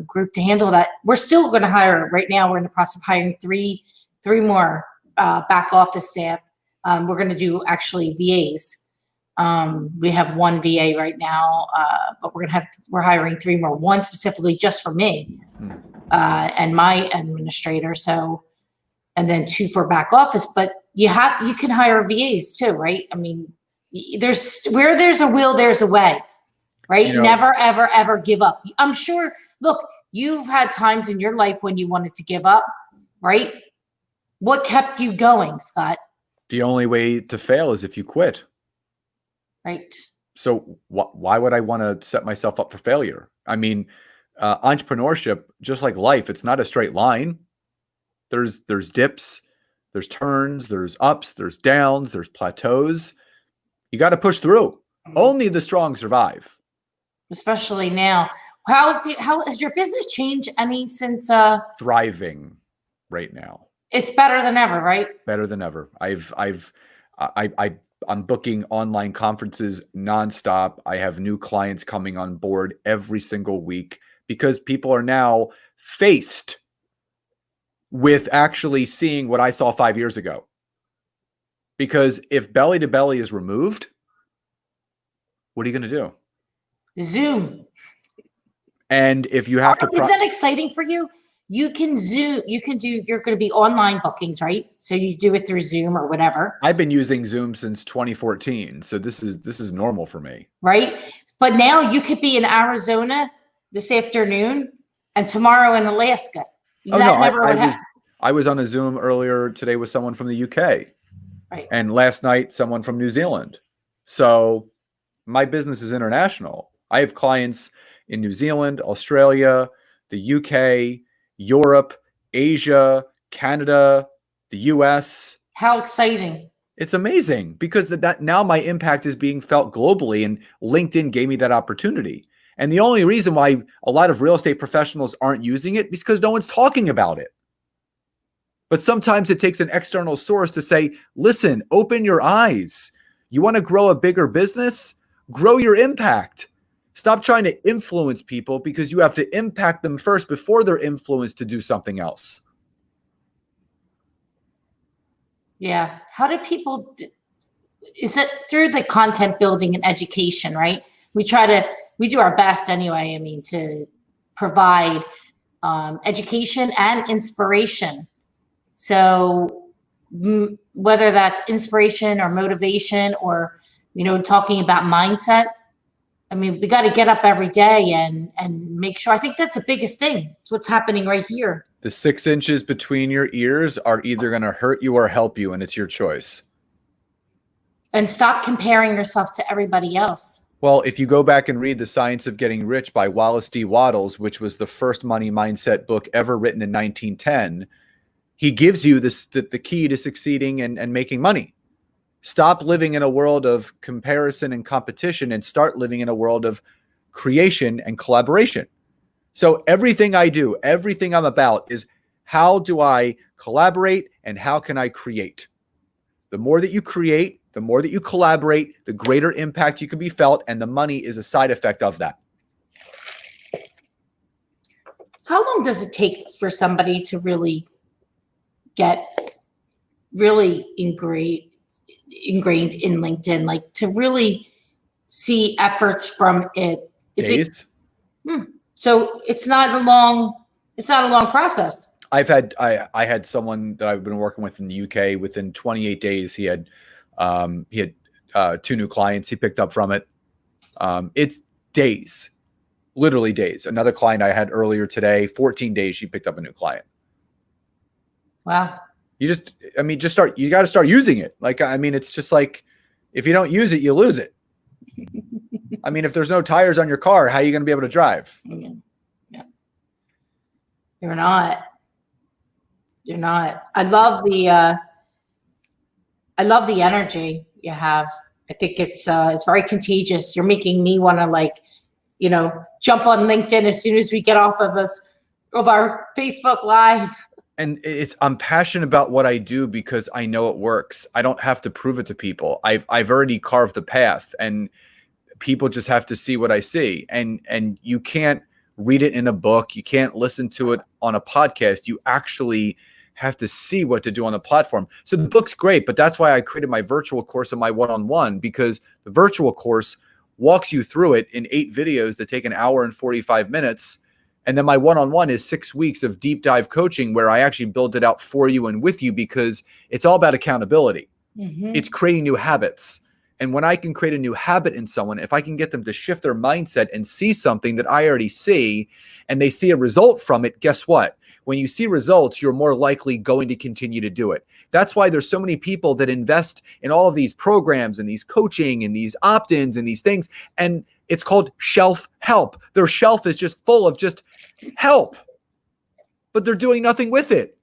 group to handle that. We're still going to hire right now. We're in the process of hiring three more back office staff. We're going to do actually VAs. We have one VA right now, but we're hiring 3 more. One specifically just for me and my administrator. So, and then 2 for back office. But you can hire VAs too, right? I mean, where there's a will, there's a way. Right? Never, ever, ever give up. I'm sure, look, you've had times in your life when you wanted to give up, right? What kept you going, Scott? The only way to fail is if you quit. Right. So why would I want to set myself up for failure? I mean, entrepreneurship, just like life, it's not a straight line. There's dips, there's turns, there's ups, there's downs, there's plateaus. You got to push through. Only the strong survive. Especially now. How has your business changed any since thriving right now? It's better than ever, right? Better than ever. I'm booking online conferences nonstop. I have new clients coming on board every single week because people are now faced with actually seeing what I saw 5 years ago. Because if belly to belly is removed, what are you going to do? Zoom. And if you have to, is that exciting for you? You can Zoom. You're going to be online bookings, right? So you do it through Zoom or whatever. I've been using Zoom since 2014, so this is normal for me, right? But now you could be in Arizona this afternoon and tomorrow in Alaska. I was on a Zoom earlier today with someone from the UK, right? And last night someone from New Zealand. So my business is international. I have clients in New Zealand, Australia, the UK, Europe, Asia, Canada, the US. How exciting. It's amazing because that now my impact is being felt globally, and LinkedIn gave me that opportunity. And the only reason why a lot of real estate professionals aren't using it is because no one's talking about it. But sometimes it takes an external source to say, listen, open your eyes. You want to grow a bigger business? Grow your impact. Stop trying to influence people because you have to impact them first before they're influenced to do something else. Yeah. How do people, is it through the content building and education, right? We do our best anyway, I mean, to provide education and inspiration. So whether that's inspiration or motivation or, talking about mindset, I mean, we got to get up every day and make sure. I think that's the biggest thing. It's what's happening right here. The 6 inches between your ears are either going to hurt you or help you, and it's your choice. And stop comparing yourself to everybody else. Well, if you go back and read The Science of Getting Rich by Wallace D. Wattles, which was the first money mindset book ever written in 1910, he gives you the key to succeeding and making money. Stop living in a world of comparison and competition and start living in a world of creation and collaboration. So everything I do, everything I'm about is how do I collaborate and how can I create? The more that you create, the more that you collaborate, the greater impact you can be felt, and the money is a side effect of that. How long does it take for somebody to really get really ingrained in LinkedIn, like to really see efforts from it? Days. So it's not a long process. I had someone that I've been working with in the UK. Within 28 days, he had 2 new clients he picked up from it. It's days, literally days. Another client I had earlier today, 14 days, she picked up a new client. Wow. You got to start using it. Like, I mean, it's just like, if you don't use it, you lose it. I mean, if there's no tires on your car, how are you going to be able to drive? Yeah. You're not. I love the energy you have. I think it's very contagious. You're making me want to jump on LinkedIn as soon as we get off of our Facebook Live. And I'm passionate about what I do because I know it works. I don't have to prove it to people. I've already carved the path, and people just have to see what I see. And you can't read it in a book. You can't listen to it on a podcast. You actually have to see what to do on the platform. So the book's great, but that's why I created my virtual course and my one-on-one, because the virtual course walks you through it in 8 videos that take an hour and 45 minutes. And then my one-on-one is 6 weeks of deep dive coaching where I actually build it out for you and with you, because it's all about accountability. Mm-hmm. It's creating new habits. And when I can create a new habit in someone, if I can get them to shift their mindset and see something that I already see, and they see a result from it, guess what? When you see results, you're more likely going to continue to do it. That's why there's so many people that invest in all of these programs and these coaching and these opt-ins and these things. And it's called shelf help. Their shelf is just full of just help, but they're doing nothing with it.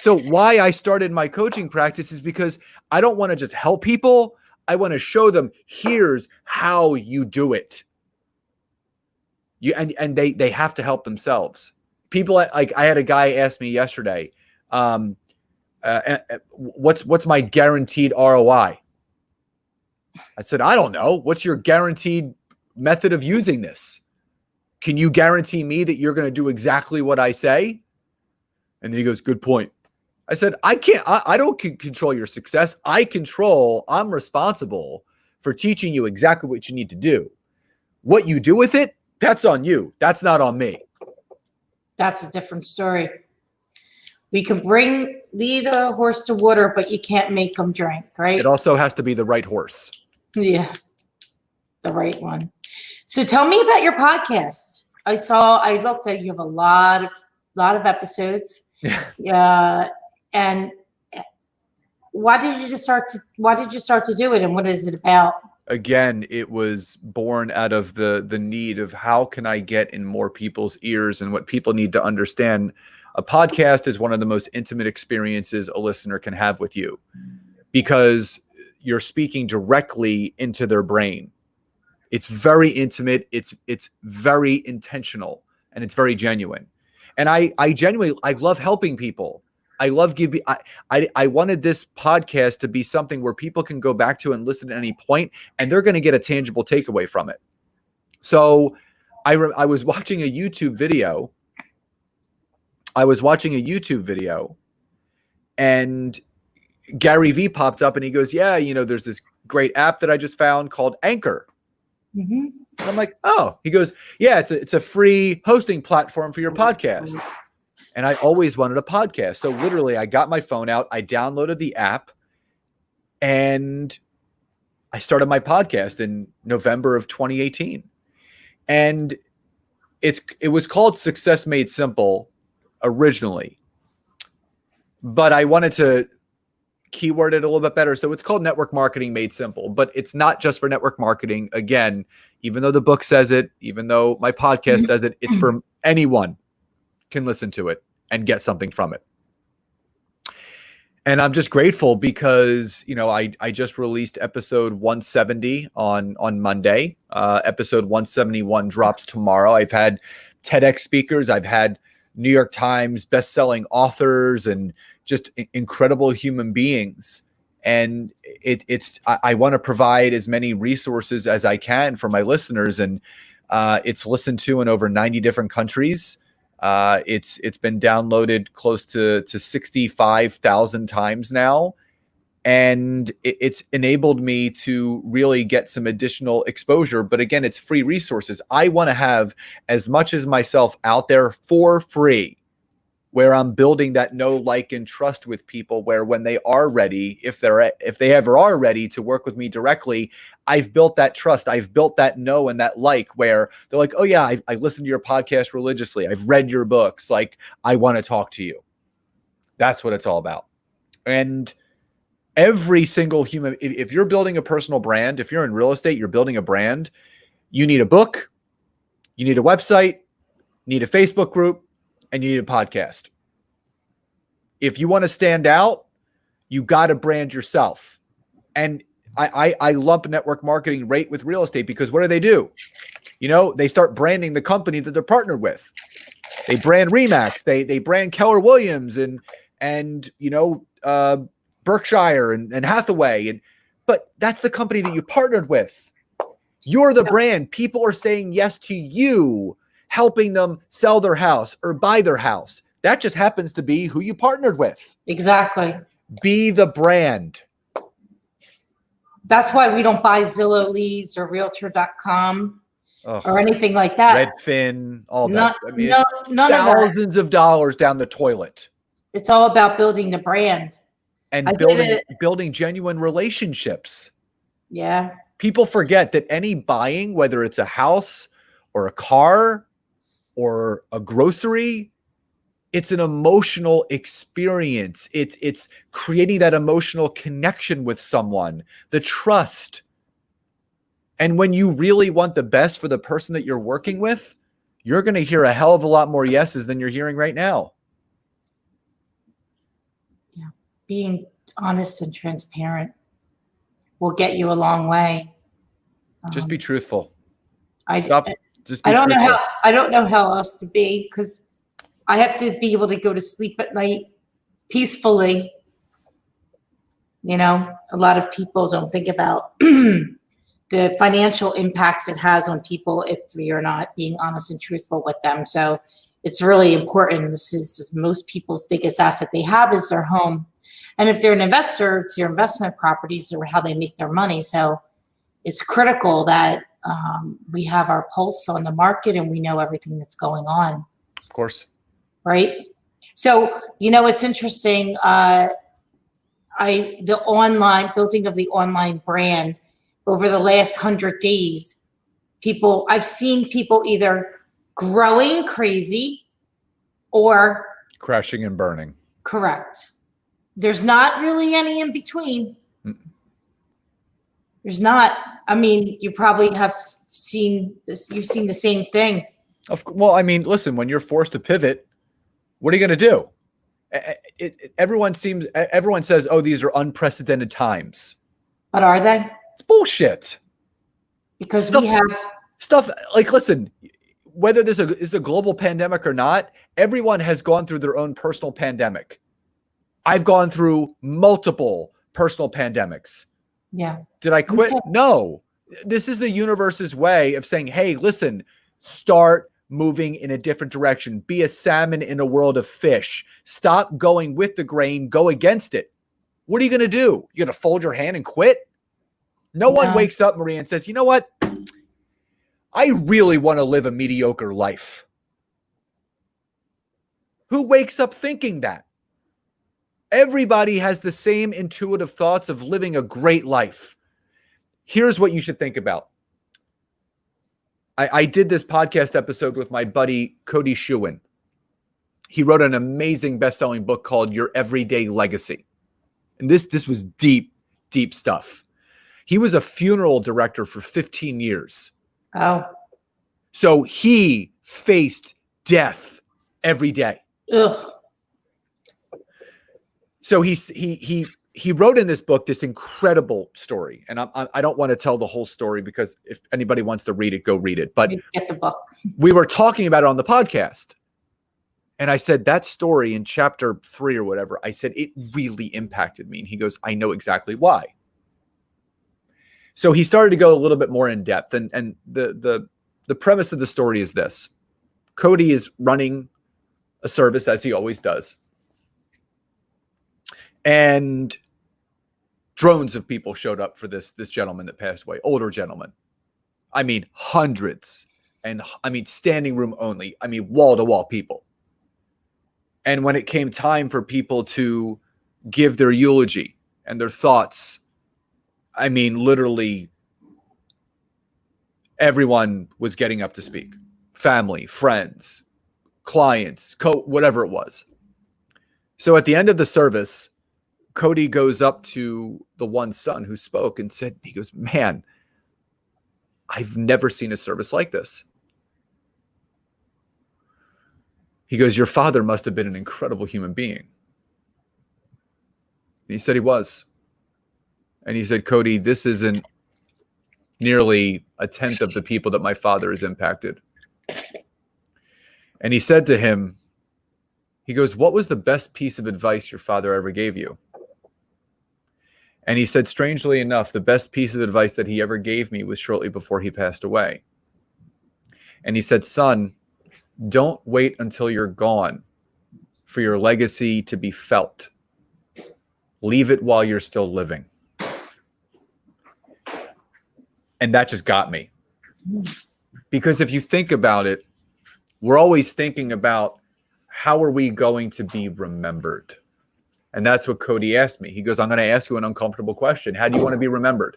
So why I started my coaching practice is because I don't want to just help people. I want to show them, here's how you do it. And they have to help themselves. People, like, I had a guy ask me yesterday, what's my guaranteed ROI? I said, I don't know. What's your guaranteed method of using this? Can you guarantee me that you're going to do exactly what I say? And then he goes, good point. I said, I don't control your success. I'm responsible for teaching you exactly what you need to do. What you do with it, that's on you. That's not on me. That's a different story. We can lead a horse to water, but you can't make them drink, right? It also has to be the right horse. Yeah, the right one. So tell me about your podcast. I looked at, you have a lot of episodes. Yeah. And why did you start to do it, and what is it about? Again, it was born out of the need of how can I get in more people's ears, and what people need to understand. A podcast is one of the most intimate experiences a listener can have with you, because you're speaking directly into their brain. It's very intimate. It's very intentional, and it's very genuine. And I love helping people. I wanted this podcast to be something where people can go back to and listen at any point, and they're going to get a tangible takeaway from it. So I was watching a YouTube video. And Gary Vee popped up, and he goes, yeah, there's this great app that I just found called Anchor. Mm-hmm. And I'm like, oh. He goes, yeah, it's a free hosting platform for your podcast. And I always wanted a podcast. So literally, I got my phone out, I downloaded the app, and I started my podcast in November of 2018. And it was called Success Made Simple originally, but I wanted to keyword it a little bit better. So it's called Network Marketing Made Simple, but it's not just for network marketing. Again, even though the book says it, even though my podcast says it, it's for anyone can listen to it and get something from it. And I'm just grateful because, I just released episode 170 on Monday. Episode 171 drops tomorrow. I've had TEDx speakers. I've had New York Times bestselling authors and just incredible human beings. And I want to provide as many resources as I can for my listeners. And it's listened to in over 90 different countries. It's been downloaded close to 65,000 times now. And it's enabled me to really get some additional exposure. But again, it's free resources. I want to have as much as myself out there for free. where I'm building that know, like, and trust with people, where when they are ready, if they ever are ready to work with me directly, I've built that trust. I've built that know and that like, where they're like, oh yeah, I listened to your podcast religiously. I've read your books. Like, I want to talk to you. That's what it's all about. And every single human, if you're building a personal brand, if you're in real estate, you're building a brand, you need a book, you need a website, you need a Facebook group, and you need a podcast. If you want to stand out, you got to brand yourself. And I lump network marketing right with real estate, because what do? They start branding the company that they're partnered with. They brand Remax, they brand Keller Williams and Berkshire and Hathaway, but that's the company that you partnered with. You're the brand. People are saying yes to you, helping them sell their house or buy their house. That just happens to be who you partnered with. Exactly. Be the brand. That's why we don't buy Zillow leads or Realtor.com or anything like that. Redfin, all that. None thousands of dollars down the toilet. It's all about building the brand and building genuine relationships. Yeah. People forget that any buying, whether it's a house or a car or a grocery, it's an emotional experience. It's creating that emotional connection with someone, the trust. And when you really want the best for the person that you're working with, you're going to hear a hell of a lot more yeses than you're hearing right now. Yeah. Being honest and transparent will get you a long way. Just be truthful. I don't know how else to be, because I have to be able to go to sleep at night peacefully. A lot of people don't think about the financial impacts it has on people if you're not being honest and truthful with them. So it's really important. This is most people's biggest asset they have is their home. And if they're an investor, it's your investment properties or how they make their money. So it's critical that we have our pulse on the market and we know everything that's going on. Of course. Right. So, it's interesting. The online building of the online brand over the last 100 days, I've seen people either growing crazy or crashing and burning. Correct. There's not really any in between. Mm-mm. There's not. I mean, you probably have seen this. You've seen the same thing. Well, I mean, listen, when you're forced to pivot, what are you going to do? Everyone says, oh, these are unprecedented times. But are they? It's bullshit. Because we have stuff like, listen, whether this is a global pandemic or not, everyone has gone through their own personal pandemic. I've gone through multiple personal pandemics. Yeah. Did I quit? No. This is the universe's way of saying, hey, listen, start moving in a different direction. Be a salmon in a world of fish. Stop going with the grain. Go against it. What are you going to do? You're going to fold your hand and quit? No one wakes up, Maria, and says, you know what? I really want to live a mediocre life. Who wakes up thinking that? Everybody has the same intuitive thoughts of living a great life. Here's what you should think about. I did this podcast episode with my buddy, Cody Schuin. He wrote an amazing best-selling book called Your Everyday Legacy. And this was deep, deep stuff. He was a funeral director for 15 years. Oh. So he faced death every day. Ugh. So he wrote in this book this incredible story, and I don't want to tell the whole story because if anybody wants to read it, go read it. But get the book. We were talking about it on the podcast, and I said that story in chapter 3 or whatever. I said it really impacted me, and he goes, "I know exactly why." So he started to go a little bit more in depth, and the premise of the story is this: Cody is running a service as he always does. And drones of people showed up for this gentleman that passed away, older gentleman. I mean, hundreds. And I mean, standing room only. I mean, wall-to-wall people. And when it came time for people to give their eulogy and their thoughts, I mean, literally everyone was getting up to speak. Family, friends, clients, whatever it was. So at the end of the service, Cody goes up to the one son who spoke and said, he goes, man, I've never seen a service like this. He goes, your father must have been an incredible human being. And he said he was. And he said, Cody, this isn't nearly a tenth of the people that my father has impacted. And he said to him, he goes, what was the best piece of advice your father ever gave you? And he said, strangely enough, the best piece of advice that he ever gave me was shortly before he passed away. And he said, son, don't wait until you're gone for your legacy to be felt. Leave it while you're still living. And that just got me. Because if you think about it, we're always thinking about how are we going to be remembered? And that's what Cody asked me. He goes, I'm going to ask you an uncomfortable question. How do you want to be remembered?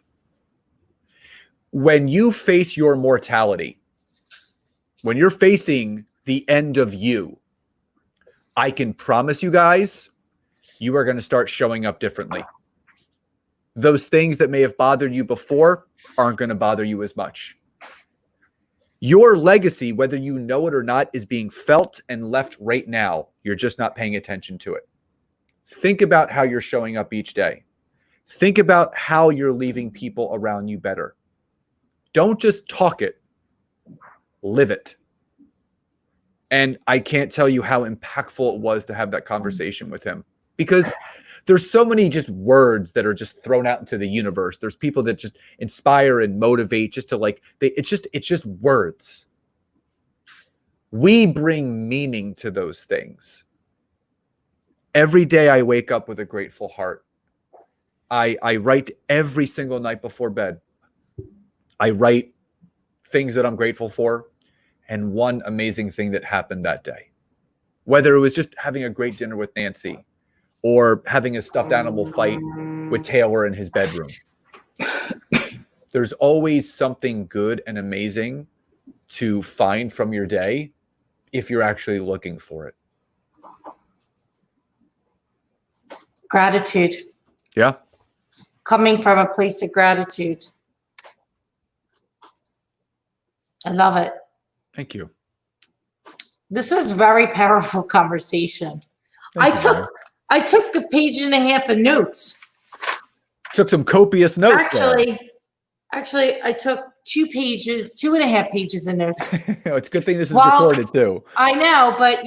When you face your mortality, when you're facing the end of you, I can promise you guys, you are going to start showing up differently. Those things that may have bothered you before aren't going to bother you as much. Your legacy, whether you know it or not, is being felt and left right now. You're just not paying attention to it. Think about how you're showing up each day. Think about how you're leaving people around you better. Don't just talk it, live it. And I can't tell you how impactful it was to have that conversation with him, because there's so many just words that are just thrown out into the universe. There's people that just inspire and motivate just to it's just words. We bring meaning to those things. Every day I wake up with a grateful heart. I write every single night before bed. I write things that I'm grateful for and one amazing thing that happened that day. Whether it was just having a great dinner with Nancy or having a stuffed animal fight with Taylor in his bedroom. There's always something good and amazing to find from your day if you're actually looking for it. Gratitude. Yeah. Coming from a place of gratitude. I love it. Thank you. This was a very powerful conversation. I took a page and a half of notes. Took some copious notes. Actually, I took 2.5 pages of notes. It's a good thing this is recorded too. I know, but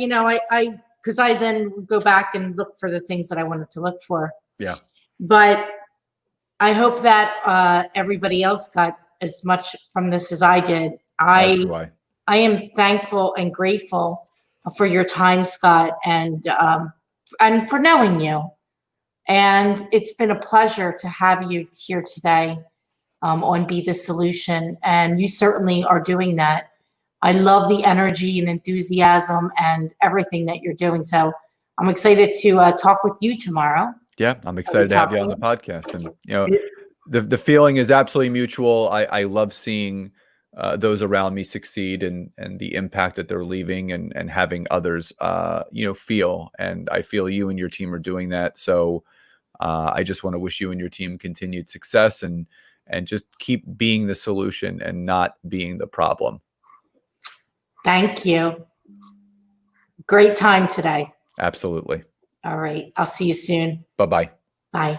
because I then go back and look for the things that I wanted to look for. Yeah. But I hope that everybody else got as much from this as I did. I am thankful and grateful for your time, Scott, and for knowing you. And it's been a pleasure to have you here today on Be the Solution. And you certainly are doing that. I love the energy and enthusiasm and everything that you're doing. So I'm excited to talk with you tomorrow. Yeah, I'm excited to have you on the podcast. And the feeling is absolutely mutual. I love seeing those around me succeed and the impact that they're leaving and having others feel. And I feel you and your team are doing that. So I just want to wish you and your team continued success and just keep being the solution and not being the problem. Thank you. Great time today. Absolutely. All right. I'll see you soon. Bye-bye. Bye.